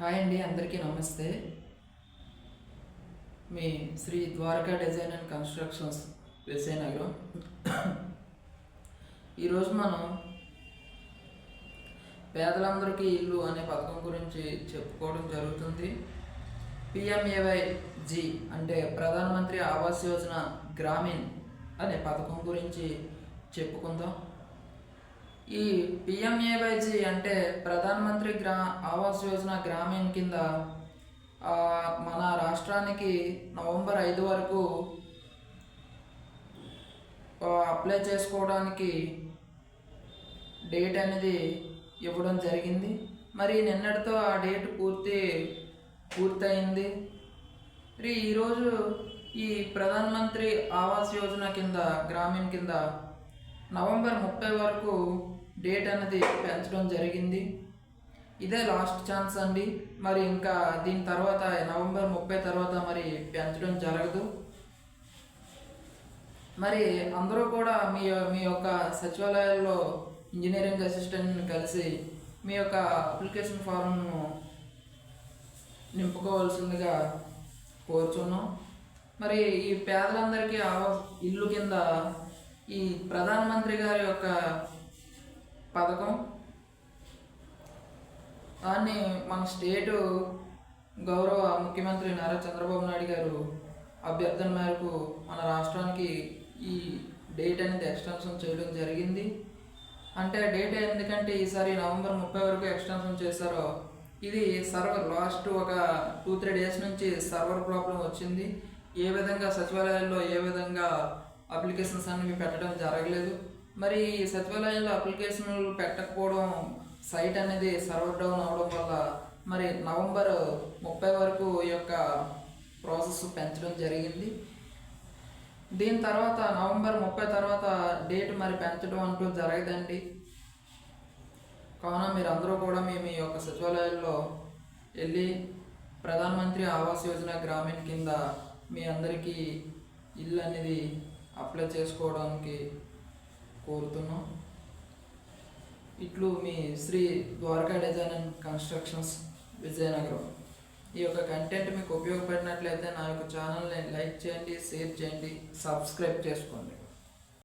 Hi అండి, అందరికీ నమస్తే. మీ Shri Dwaraka design and constructions Vizianagaram. ఈరోజు మనం పేదలందరికీ ఇల్లు అనే పథకం గురించి చెప్పుకోవడం జరుగుతుంది. పిఎంఏవైజీ అంటే ప్రధానమంత్రి ఆవాస్ యోజన గ్రామీణ్ అనే పథకం గురించి చెప్పుకుందాం. ఈ పిఎంఏవైజీ అంటే ప్రధానమంత్రి ఆవాస్ యోజన గ్రామీణ్ కింద మన రాష్ట్రానికి నవంబర్ 5 వరకు అప్లై చేసుకోవడానికి డేట్ అనేది ఇవ్వడం జరిగింది. మరి నిన్నటితో ఆ డేట్ పూర్తయింది. మరి ఈరోజు ఈ ప్రధానమంత్రి ఆవాస్ యోజన కింద గ్రామీణ్ కింద నవంబర్ 30 వరకు డేట్ అనేది పెంచడం జరిగింది. ఇదే లాస్ట్ ఛాన్స్ అండి. మరి ఇంకా దీని తర్వాత నవంబర్ 30 తర్వాత మరి పెంచడం జరగదు. మరి అందరూ కూడా మీ యొక్క సచివాలయాల్లో ఇంజనీరింగ్ అసిస్టెంట్ని కలిసి మీ యొక్క అప్లికేషన్ ఫారంను నింపుకోవాల్సిందిగా కోరుచున్నాం. మరి ఈ పేదలందరికీ ఇల్లు కింద ఈ ప్రధానమంత్రి గారి యొక్క పథకం దాన్ని మన స్టేటు గౌరవ ముఖ్యమంత్రి నారా చంద్రబాబు నాయుడు గారు అభ్యర్థన మేరకు మన రాష్ట్రానికి ఈ డేట్ అనేది ఎక్స్టెన్షన్ చేయడం జరిగింది. అంటే డేట్ ఎందుకంటే ఈసారి నవంబర్ 30 వరకు ఎక్స్టెన్షన్ చేశారో, ఇది సర్వర్ లాస్ట్ ఒక 2-3 డేస్ నుంచి సర్వర్ ప్రాబ్లం వచ్చింది. ఏ విధంగా సచివాలయాల్లో ఏ విధంగా అప్లికేషన్స్ అనేవి పెట్టడం జరగలేదు. మరి సచివాలయంలో అప్లికేషన్లు పెట్టకపోవడం, సైట్ అనేది సర్వర్ డౌన్ అవడం వల్ల మరి నవంబర్ 30 వరకు ఈ యొక్క ప్రాసెస్ పెంచడం జరిగింది. దీని తర్వాత నవంబర్ 30 తర్వాత డేట్ మరి పెంచడం అంటూ జరగదండి. కావున మీరు అందరూ కూడా మీ యొక్క సచివాలయాల్లో వెళ్ళి ప్రధానమంత్రి ఆవాస్ యోజన గ్రామీణ్ కింద మీ అందరికీ ఇల్లు అనేది అప్లై చేసుకోవడానికి కోరుతున్నాం. ఇట్లు మీ Shri Dwaraka design and constructions Vizianagaram. ఈ యొక్క కంటెంట్ మీకు ఉపయోగపడినట్లయితే నా యొక్క ఛానల్ని లైక్ చేయండి, షేర్ చేయండి, సబ్స్క్రైబ్ చేసుకోండి.